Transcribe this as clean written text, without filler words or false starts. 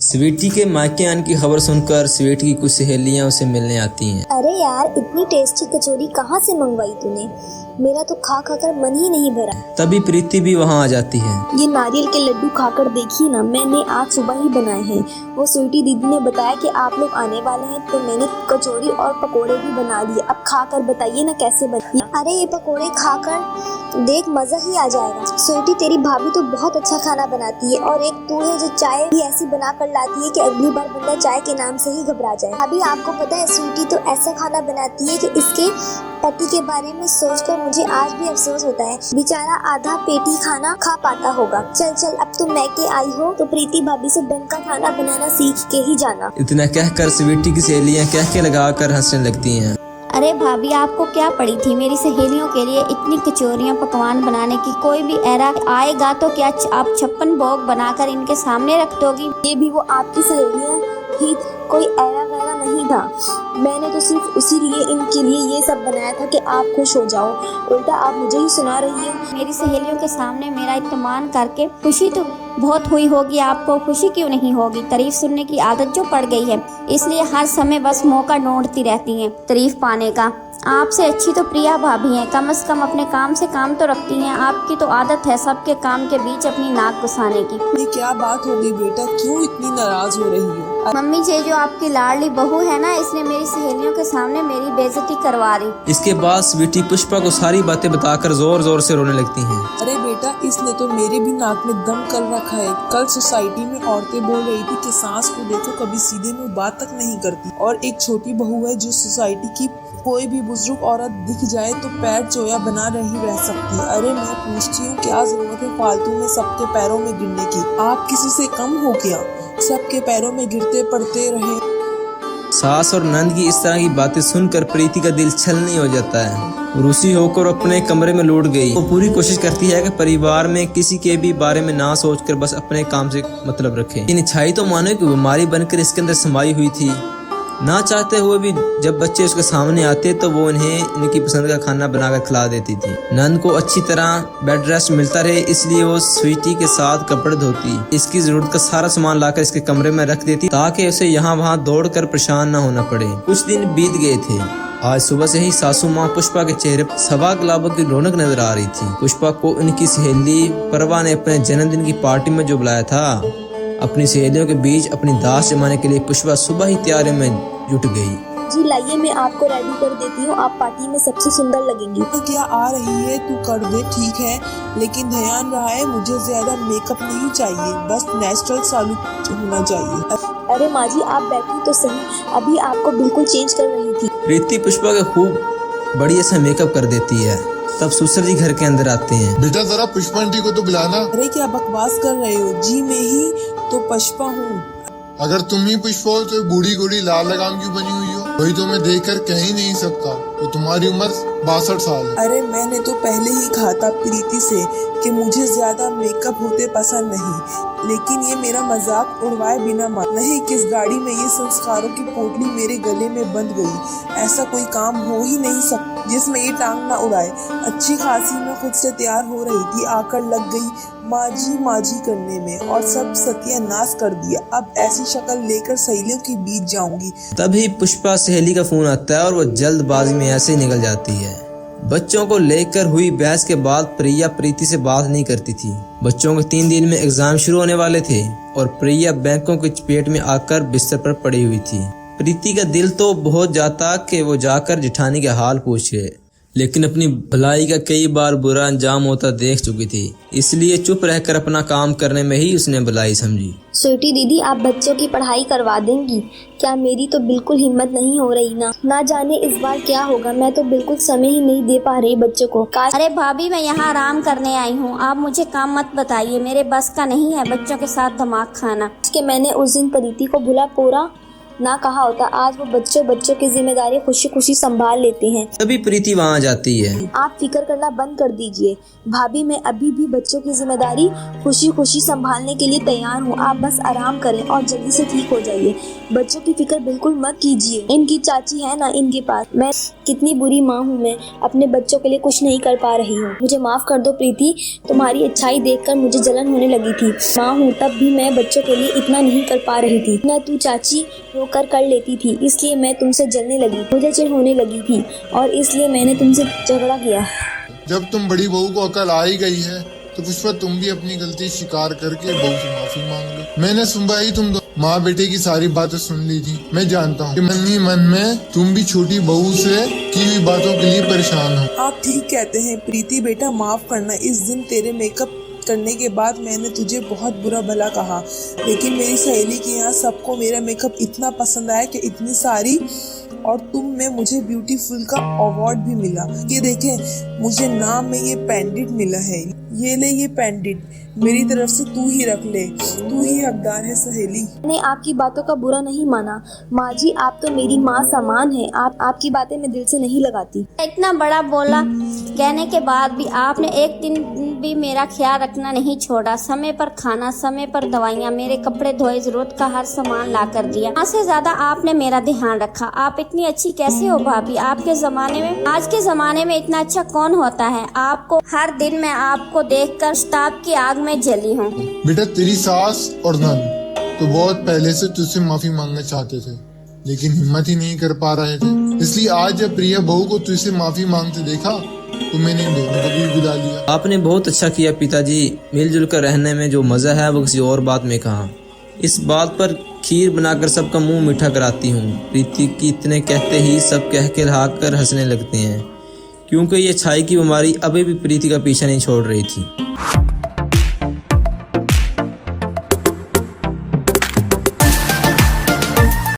स्वीटी के मायके आने की खबर सुनकर स्वीटी की कुछ सहेलियां उसे मिलने आती हैं। अरे यार, इतनी टेस्टी कचौरी कहाँ से मंगवाई तूने? मेरा तो खा खा कर मन ही नहीं भरा। तभी प्रीति भी वहां आ जाती है। ये नारियल के लड्डू खाकर देखिए ना, मैंने आज सुबह ही बनाए हैं। वो स्वीटी दीदी ने बताया कि आप लोग आने वाले हैं, तो मैंने कचौरी और पकोड़े भी बना लिए। अब खाकर बताइए ना कैसे बनी। अरे ये पकोड़े खाकर देख, मजा ही आ जाएगा। स्वीटी, तेरी भाभी तो बहुत अच्छा खाना बनाती है, और एक तू है जो चाय भी ऐसी बना कर लाती है कि अगली बार बंदा चाय के नाम से ही घबरा जाए। अभी आपको पता है, स्वीटी तो ऐसा खाना बनाती है कि इसके पति के बारे में सोचकर मुझे आज भी अफसोस होता है। बेचारा आधा पेट ही खाना खा पाता होगा। चल चल, अब तुम मैके आई हो तो प्रीति भाभी से ढंग का खाना बनाना सीख के ही जाना। इतना कहकर स्वीटी की सहेलियां कह के लगाकर हंसने लगती हैं। अरे भाभी, आपको क्या पड़ी थी मेरी सहेलियों के लिए इतनी कचौरियाँ पकवान बनाने की? कोई भी ऐरा आएगा तो क्या आप 56 भोग बनाकर इनके सामने रख दोगी? ये भी वो आपकी सहेलियां ही, कोई ऐरा वैरा नहीं था। मैंने तो सिर्फ उसी लिए इनके लिए ये सब बनाया था कि आप खुश हो जाओ। उल्टा आप मुझे ही सुना रही है। मेरी सहेलियों के सामने मेरा इत्तेमान करके खुशी तो बहुत हुई होगी, आपको खुशी क्यों नहीं होगी? तारीफ सुनने की आदत जो पड़ गई है, इसलिए हर समय बस मौका ढूंढती रहती हैं तारीफ पाने का। आपसे अच्छी तो प्रिया भाभी हैं, कम से कम अपने काम से काम तो रखती हैं। आपकी तो आदत है सबके काम के बीच अपनी नाक घुसाने की। ये क्या बात हो गई बेटा, क्यों इतनी नाराज हो रही हो? मम्मी जी, जो आपकी लाडली बहू है ना, इसने मेरी सहेलियों के सामने मेरी बेइज्जती करवा रही। इसके बाद स्वीटी पुष्पा को सारी बातें बताकर जोर जोर से रोने लगती हैं। अरे बेटा, इसने तो मेरे भी नाक में दम कर रखा है। कल सोसाइटी में औरतें बोल रही थी कि सास को देखो कभी सीधे मुंह बात तक नहीं करती, और एक छोटी बहू है जो सोसाइटी की कोई भी बुजुर्ग औरत दिख जाए तो पैर चोया बना रह सकती है। अरे मैं पूछती हूँ, क्या जरूरत है फालतू में सबके पैरों में गिरने की? आप किसी से कम हो क्या? सबके पैरों में गिरते पड़ते रहे। सास और नंद की इस तरह की बातें सुनकर प्रीति का दिल छलनी हो जाता है। रूसी होकर अपने कमरे में लौट गई। वो पूरी कोशिश करती है कि परिवार में किसी के भी बारे में ना सोचकर बस अपने काम से मतलब रखे। इन इच्छाई तो मानो कि बीमारी बनकर इसके अंदर समाई हुई थी। ना चाहते हुए भी जब बच्चे उसके सामने आते तो वो इन्हें इनकी पसंद का खाना बनाकर खिला देती थी। नंद को अच्छी तरह बेड रेस्ट मिलता रहे, इसलिए वो स्वीटी के साथ कपड़े धोती, इसकी जरूरत का सारा सामान लाकर इसके कमरे में रख देती ताकि उसे यहाँ वहाँ दौड़कर परेशान न होना पड़े। कुछ दिन बीत गए थे। आज सुबह से ही सासू माँ पुष्पा के चेहरे पर सवा गुलाबों की रौनक नजर आ रही थी। पुष्पा को उनकी सहेली परवा ने अपने जन्मदिन की पार्टी में जो बुलाया था, अपनी सहेलियों के बीच अपनी दास जमाने के लिए पुष्पा सुबह ही तैयारी में जुट गई। जी लाइए, मैं आपको रेडी कर देती हूँ। आप पार्टी में सबसे सुंदर लगेंगी। तो क्या आ रही है, तू कर दे, ठीक है, लेकिन ध्यान रहा है मुझे ज्यादा मेकअप नहीं चाहिए, बस नेचुरल सालू होना चाहिए। अरे माँ जी, आप बैठी तो सही, अभी आपको बिल्कुल चेंज कर रही थी। प्रीति पुष्पा का खूब बढ़िया सा मेकअप कर देती है। तब सुसर जी घर के अंदर आते हैं। बेटा जरा पुष्पा आंटी को तो बुलाना। अरे क्या बकवास कर रहे हो जी, मैं ही तो पुष्पा हूँ। अगर तुम ही पुष्पा हो तो बूढ़ी गोरी लाल लगाम क्यों बनी हुई हो? वही तो मैं देखकर कह ही नहीं सकता। तो तुम्हारी उम्र 62 साल है। अरे मैंने तो पहले ही कहा था प्रीति से कि मुझे ज्यादा मेकअप होते पसंद नहीं, लेकिन ये मेरा मजाक उड़वाए बिना मान नहीं। किस गाड़ी में ये संस्कारों की पोटली मेरे गले में बंध गई? ऐसा कोई काम हो ही नहीं सकता जिसमें ये टांग ना उड़ाए। अच्छी खासी मैं खुद से तैयार हो रही थी, आकर लग गई माजी करने में और सब सत्यानाश कर दिया। अब ऐसी शक्ल लेकर सहेलियों के बीच जाऊंगी। तभी पुष्पा सहेली का फोन आता है और वो जल्दबाजी में ऐसे ही निकल जाती है। बच्चों को लेकर हुई बहस के बाद प्रिया प्रीति से बात नहीं करती थी। बच्चों के 3 दिन में एग्जाम शुरू होने वाले थे और प्रिया बैंकों की चपेट में आकर बिस्तर पर पड़ी हुई थी। प्रीति का दिल तो बहुत जाता कि वो जाकर जेठानी के हाल पूछे, लेकिन अपनी भलाई का कई बार बुरा अंजाम होता देख चुकी थी, इसलिए चुप रहकर अपना काम करने में ही उसने भलाई समझी। स्वीटी दीदी, आप बच्चों की पढ़ाई करवा देंगी क्या? मेरी तो बिल्कुल हिम्मत नहीं हो रही ना जाने इस बार क्या होगा। मैं तो बिल्कुल समय ही नहीं दे पा रही बच्चों को। अरे भाभी, मैं यहाँ आराम करने आई हूँ, आप मुझे काम मत बताइए। मेरे बस का नहीं है बच्चों के साथ दिमाग खाना। कि मैंने उस दिन प्रीति को भुला पूरा ना कहा होता, आज वो बच्चों की जिम्मेदारी खुशी खुशी संभाल लेते हैं। तभी प्रीति वहाँ जाती है। आप फिक्र करना बंद कर दीजिए भाभी, मैं अभी भी बच्चों की जिम्मेदारी खुशी खुशी संभालने के लिए तैयार हूँ। आप बस आराम करें और जल्दी से ठीक हो जाइए। बच्चों की फिक्र बिल्कुल मत कीजिए, इनकी चाची है ना इनके पास। मैं कितनी बुरी माँ हूँ, मैं अपने बच्चों के लिए कुछ नहीं कर पा रही हूँ। मुझे माफ कर दो प्रीति, तुम्हारी अच्छाई देखकर मुझे जलन होने लगी थी। माँ हूँ तब भी मैं बच्चों के लिए इतना नहीं कर पा रही थी, ना तू चाची होकर कर लेती थी, इसलिए मैं तुमसे जलने लगी, मुझे चिढ़ होने लगी थी और इसलिए मैंने तुमसे झगड़ा किया। जब तुम बड़ी बहू को अकल आ ही गई है तो पुष्पा तुम भी अपनी गलती स्वीकार करके बहू से माफी मांग लो। मैंने सुबह ही तुम माँ बेटे की सारी बातें सुन ली थी। मैं जानता हूँ कि मन ही मन में तुम भी छोटी बहू से की हुई बातों के लिए परेशान हो। आप ठीक कहते हैं प्रीति बेटा, माफ करना। इस दिन तेरे मेकअप करने के बाद मैंने तुझे बहुत बुरा भला कहा, लेकिन मेरी सहेली के यहाँ सबको मेरा मेकअप इतना पसंद आया कि इतनी सारी, और तुम में मुझे ब्यूटीफुल का अवार्ड भी मिला। ये देखें, मुझे नाम में ये पेंडेंट मिला है। ये ले, ये पेंडेंट मेरी तरफ से तू ही रख ले, तू ही हकदार है सहेली। मैंने आपकी बातों का बुरा नहीं माना माँ जी, आप तो मेरी माँ समान है। आपकी बातें मैं दिल से नहीं लगाती। इतना बड़ा बोला कहने के बाद भी आपने एक दिन भी मेरा ख्याल रखना नहीं छोड़ा। समय पर खाना, समय पर दवाइयाँ, मेरे कपड़े धोए, जरूरत का हर सामान ला कर दिया। माँ से ज्यादा आपने मेरा ध्यान रखा। आप इतनी अच्छी कैसे हो भाभी? आपके जमाने में, आज के जमाने में इतना अच्छा कौन होता है? आपको हर दिन मैं आपको देखकर ताप की आग में जली हूँ। बेटा तेरी सास और नंद तो बहुत पहले से तुझसे माफी मांगना चाहते थे, लेकिन हिम्मत ही नहीं कर पा रहे थे। इसलिए आज जब प्रिया बहू को तुझसे माफी मांगते देखा तो मैंने इन दोनों को भी बुला लिया। आपने बहुत अच्छा किया पिताजी, मिलजुल कर रहने में जो मजा है वो किसी और बात में कहाँ। इस बात पर खीर बनाकर सबका मुंह मीठा कराती हूँ। प्रीति की इतने कहते ही सब कह के कर हंसने लगते हैं, क्योंकि ये छाई की बीमारी अभी भी प्रीति का पीछा नहीं छोड़ रही थी।